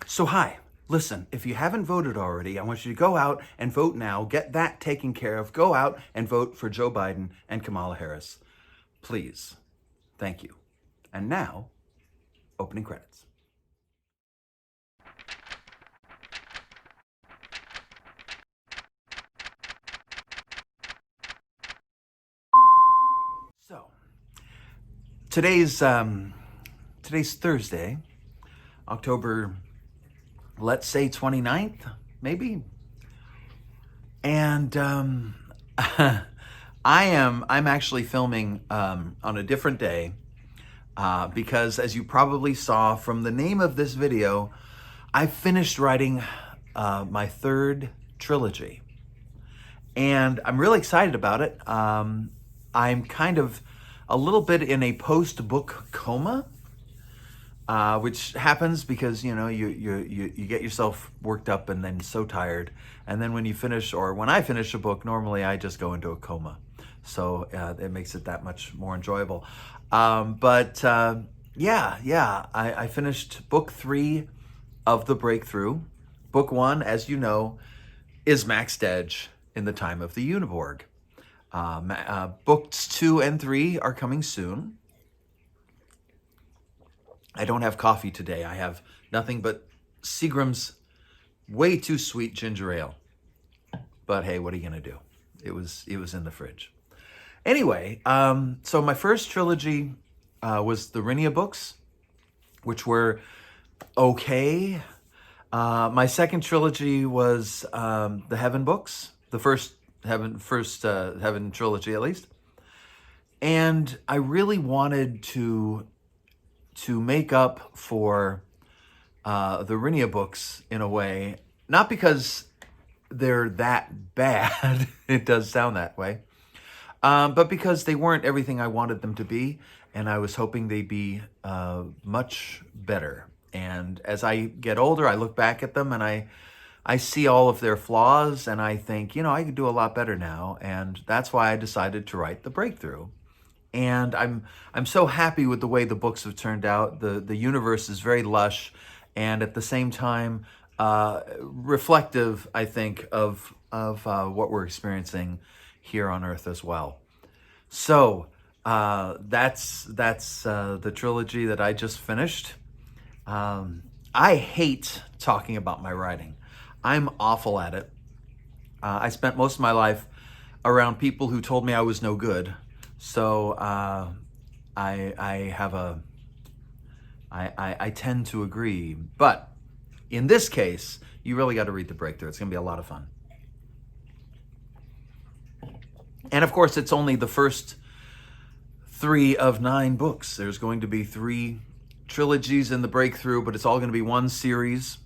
So hi, listen, if you haven't voted already, I want you to go out and vote now. Get that taken care of. Go out and vote for Joe Biden and Kamala Harris. Please. Thank you. And now, opening credits. So, today's Thursday, October, let's say 29th, maybe. And I'm actually filming on a different day because, as you probably saw from the name of this video, I finished writing my third trilogy, and I'm really excited about it. I'm kind of a little bit in a post-book coma, which happens because you get yourself worked up and then so tired, and then when you finish, or when I finish a book, normally I just go into a coma, so it makes it that much more enjoyable. I finished book 3 of The Breakthrough. Book 1, as you know, is Maxed Edge in the Time of the Uniborg. Books 2 and 3 are coming soon. I don't have coffee today. I have nothing but Seagram's way too sweet ginger ale. But hey, what are you gonna do? It was in the fridge. Anyway, so my first trilogy was the Rinia books, which were okay. My second trilogy was the Heaven books, the first Heaven trilogy at least. And I really wanted to make up for the Rinia books in a way, not because they're that bad, it does sound that way, but because they weren't everything I wanted them to be, and I was hoping they'd be much better. And as I get older, I look back at them and I see all of their flaws, and I think, I could do a lot better now, and that's why I decided to write The Breakthrough. And I'm so happy with the way the books have turned out. The universe is very lush, and at the same time, reflective, I think, of what we're experiencing here on Earth as well. So that's the trilogy that I just finished. I hate talking about my writing. I'm awful at it. I spent most of my life around people who told me I was no good. So I tend to agree. But in this case, you really got to read The Breakthrough. It's going to be a lot of fun. And of course, it's only the first 3 of 9 books. There's going to be 3 trilogies in The Breakthrough, but it's all going to be one series.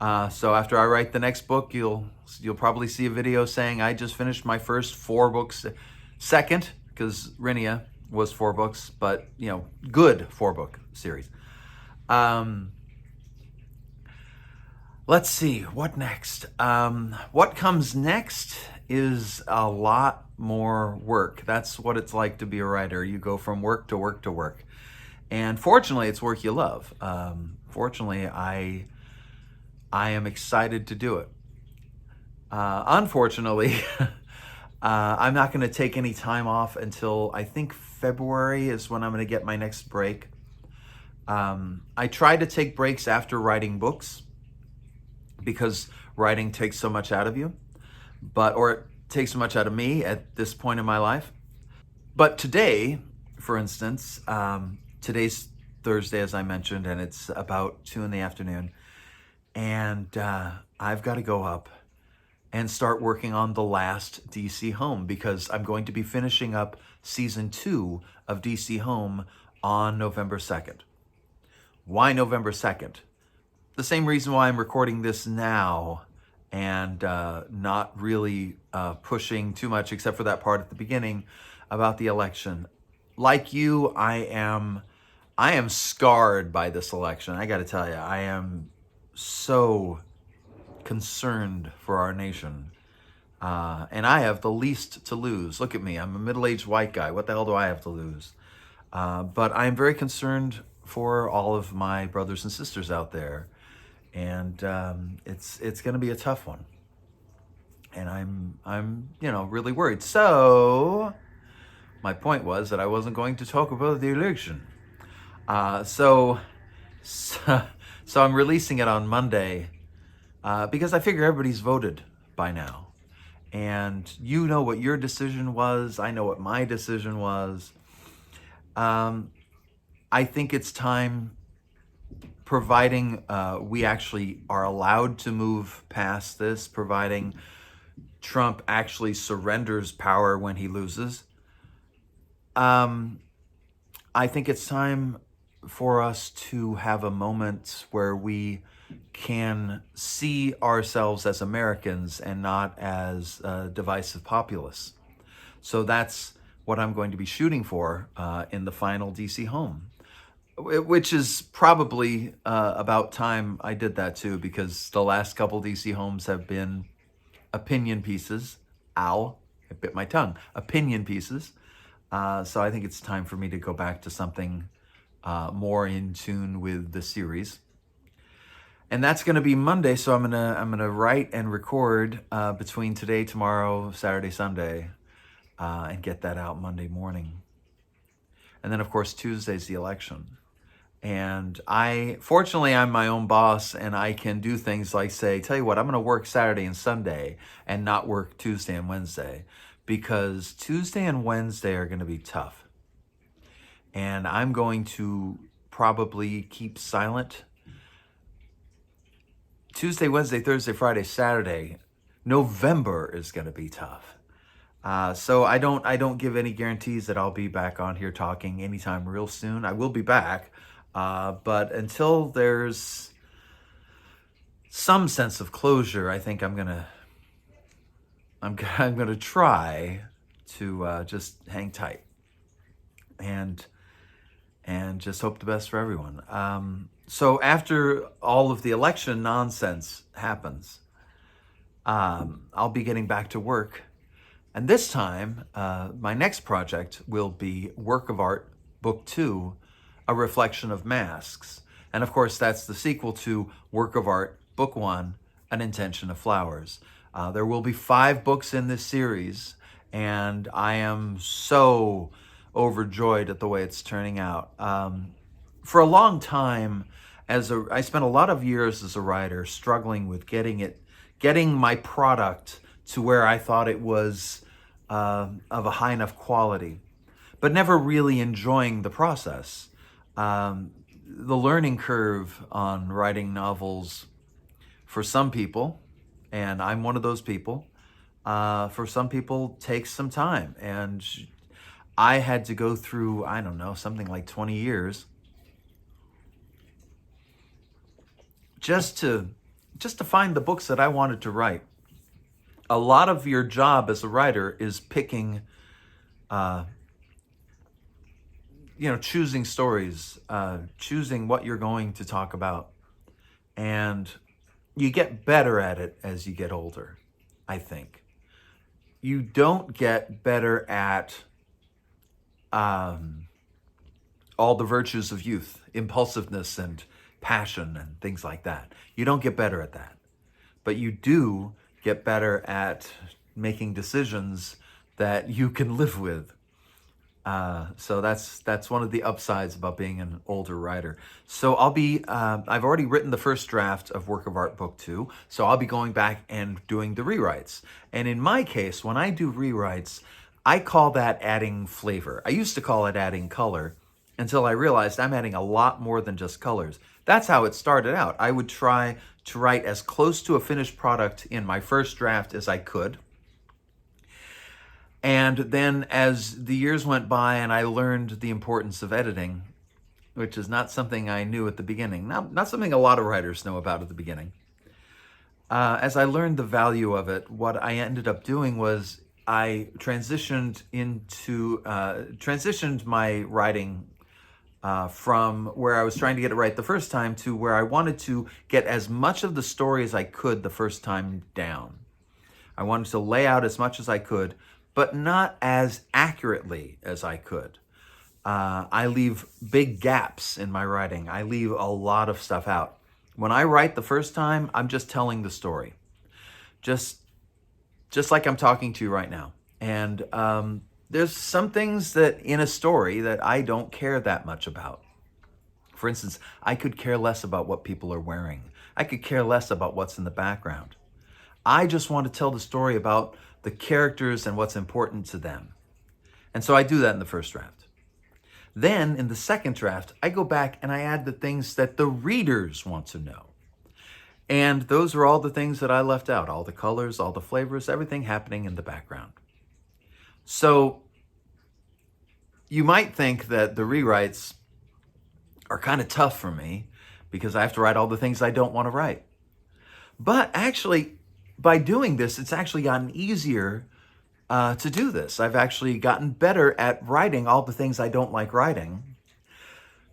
So after I write the next book, you'll probably see a video saying I just finished my first 4 books. Second, because Rinia was 4 books, but good 4-book series. Let's see, what next? What comes next is a lot more work. That's what it's like to be a writer. You go from work to work to work. And fortunately, it's work you love. Fortunately, I am excited to do it. Unfortunately, I'm not going to take any time off until I think February is when I'm going to get my next break. I try to take breaks after writing books because writing takes so much out of you, or it takes so much out of me at this point in my life. But today, for instance, today's Thursday, as I mentioned, and it's about 2 in the afternoon, and I've got to go up and start working on the last DC Home, because I'm going to be finishing up season 2 of DC Home on November 2nd. Why November 2nd? The same reason why I'm recording this now and not really pushing too much, except for that part at the beginning about the election. Like you, I am scarred by this election. I got to tell you, I am so concerned for our nation. And I have the least to lose. Look at me. I'm a middle-aged white guy. What the hell do I have to lose? But I'm very concerned for all of my brothers and sisters out there. and it's going to be a tough one. And I'm really worried. So my point was that I wasn't going to talk about the election. So, so I'm releasing it on Monday because I figure everybody's voted by now. And you know what your decision was. I know what my decision was. I think it's time, providing we actually are allowed to move past this, providing Trump actually surrenders power when he loses. I think it's time for us to have a moment where we can see ourselves as Americans and not as divisive populists. So that's what I'm going to be shooting for in the final DC home, which is probably about time I did that too, because the last couple DC homes have been opinion pieces. Ow, I bit my tongue. Opinion pieces. So I think it's time for me to go back to something more in tune with the series. And that's going to be Monday, so I'm gonna write and record between today, tomorrow, Saturday, Sunday, and get that out Monday morning. And then, of course, Tuesday's the election. And fortunately, I'm my own boss, and I can do things like say, tell you what, I'm going to work Saturday and Sunday and not work Tuesday and Wednesday, because Tuesday and Wednesday are going to be tough. And I'm going to probably keep silent. Tuesday, Wednesday, Thursday, Friday, Saturday, November is going to be tough. So I don't give any guarantees that I'll be back on here talking anytime real soon. I will be back. But until there's some sense of closure, I think I'm gonna try to just hang tight and just hope the best for everyone. So after all of the election nonsense happens, I'll be getting back to work, and this time my next project will be Work of Art Book 2. A Reflection of Masks. And of course, that's the sequel to Work of Art, Book 1, An Intention of Flowers. There will be 5 books in this series, and I am so overjoyed at the way it's turning out. For a long time, I spent a lot of years as a writer struggling with getting my product to where I thought it was of a high enough quality, but never really enjoying the process. The learning curve on writing novels for some people, and I'm one of those people, for some people takes some time. And I had to go through, I don't know, something like 20 years just to find the books that I wanted to write. A lot of your job as a writer is picking choosing stories, choosing what you're going to talk about. And you get better at it as you get older, I think. You don't get better at all the virtues of youth, impulsiveness and passion and things like that. You don't get better at that. But you do get better at making decisions that you can live with. So that's one of the upsides about being an older writer. So I've already written the first draft of Work of Art Book 2, so I'll be going back and doing the rewrites. And in my case, when I do rewrites, I call that adding flavor. I used to call it adding color until I realized I'm adding a lot more than just colors. That's how it started out. I would try to write as close to a finished product in my first draft as I could. And then as the years went by and I learned the importance of editing, which is not something I knew at the beginning, not something a lot of writers know about at the beginning. As I learned the value of it, what I ended up doing was I transitioned my writing from where I was trying to get it right the first time to where I wanted to get as much of the story as I could the first time down. I wanted to lay out as much as I could, but not as accurately as I could. I leave big gaps in my writing. I leave a lot of stuff out, When I write the first time, I'm just telling the story, just like I'm talking to you right now. And there's some things that in a story that I don't care that much about. For instance, I could care less about what people are wearing. I could care less about what's in the background. I just want to tell the story about the characters and what's important to them. And so I do that in the first draft. Then in the second draft, I go back and I add the things that the readers want to know. And those are all the things that I left out, all the colors, all the flavors, everything happening in the background. So you might think that the rewrites are kind of tough for me because I have to write all the things I don't want to write. But actually, by doing this, it's actually gotten easier to do this. I've actually gotten better at writing all the things I don't like writing,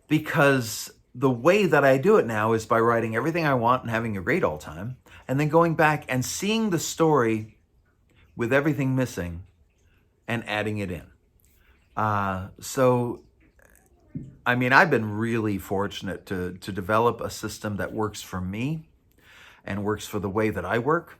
because the way that I do it now is by writing everything I want and having a great old time, and then going back and seeing the story with everything missing and adding it in. So, I mean, I've been really fortunate to develop a system that works for me and works for the way that I work.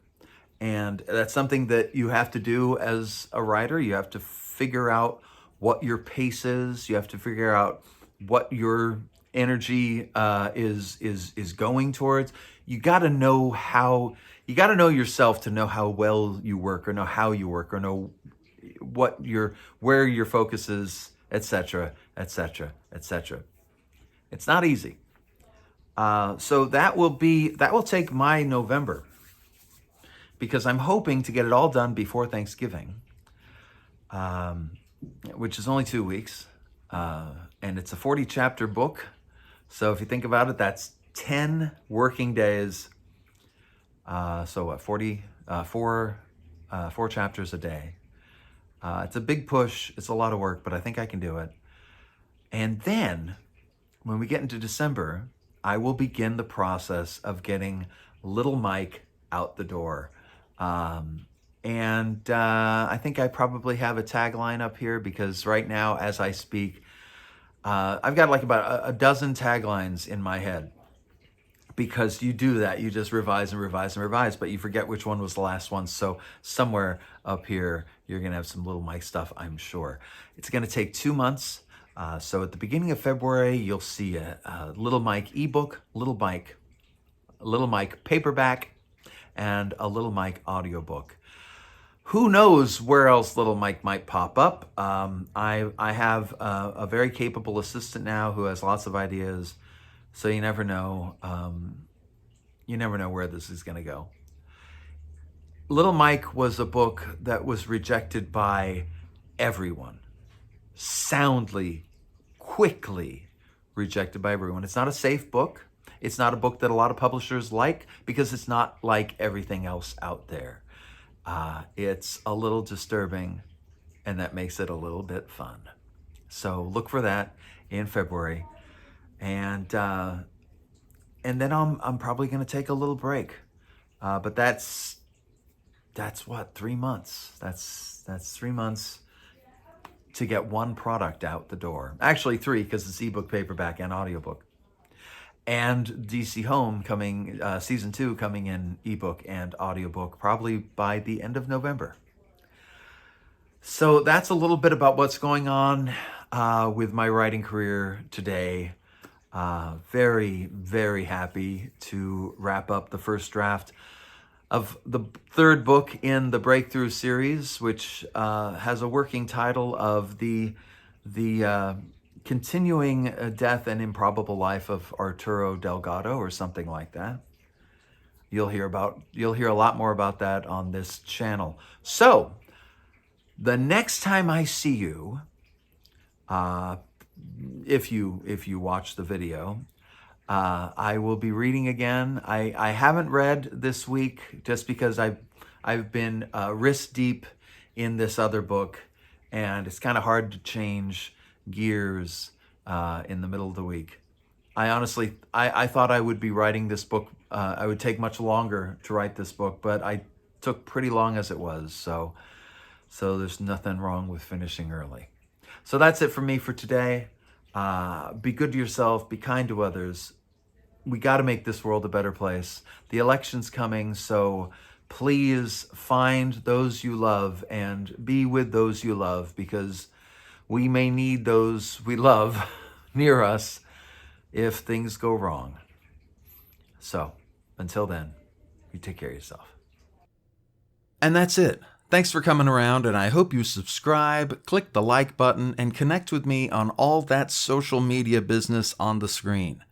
And that's something that you have to do as a writer. You have to figure out what your pace is. You have to figure out what your energy is going towards. You got to know you got to know yourself to know how well you work, or know how you work, or know where your focus is, etc., etc., etc. It's not easy. So that will take my November, because I'm hoping to get it all done before Thanksgiving, which is only 2 weeks, and it's a 40-chapter book. So if you think about it, that's 10 working days. So what, 4 chapters a day. It's a big push. It's a lot of work, but I think I can do it. And then when we get into December, I will begin the process of getting Little Mike out the door. And I think I probably have a tagline up here, because right now, as I speak, I've got like about a dozen taglines in my head, because you do that. You just revise and revise and revise, but you forget which one was the last one. So somewhere up here, you're going to have some Little Mike stuff, I'm sure. It's going to take 2 months. So at the beginning of February, you'll see a Little Mike ebook, Little Mike paperback, and a Little Mike audiobook. Who knows where else Little Mike might pop up? I have a very capable assistant now who has lots of ideas. So you never know. You never know where this is going to go. Little Mike was a book that was rejected by everyone. Soundly, quickly rejected by everyone. It's not a safe book. It's not a book that a lot of publishers like, because it's not like everything else out there. It's a little disturbing, and that makes it a little bit fun. So look for that in February. And then I'm probably going to take a little break. But that's what, 3 months. That's 3 months to get one product out the door. Actually 3, because it's ebook, paperback, and audiobook. And DC Home coming, season 2 coming in ebook and audiobook probably by the end of November. So that's a little bit about what's going on with my writing career today. Very, very happy to wrap up the first draft of the 3rd book in the Breakthrough series, which has a working title of the Continuing Death and Improbable Life of Arturo Delgado, or something like that. You'll hear a lot more about that on this channel. So the next time I see you, if you watch the video, I will be reading again. I haven't read this week just because I've been wrist deep in this other book, and it's kind of hard to change gears in the middle of the week. I honestly thought I would be writing this book. I would take much longer to write this book, but I took pretty long as it was. So there's nothing wrong with finishing early. So that's it for me for today. Be good to yourself. Be kind to others. we got to make this world a better place. The election's coming, so please find those you love and be with those you love, because we may need those we love near us if things go wrong. So, until then, you take care of yourself. And that's it. Thanks for coming around, and I hope you subscribe, click the like button, and connect with me on all that social media business on the screen.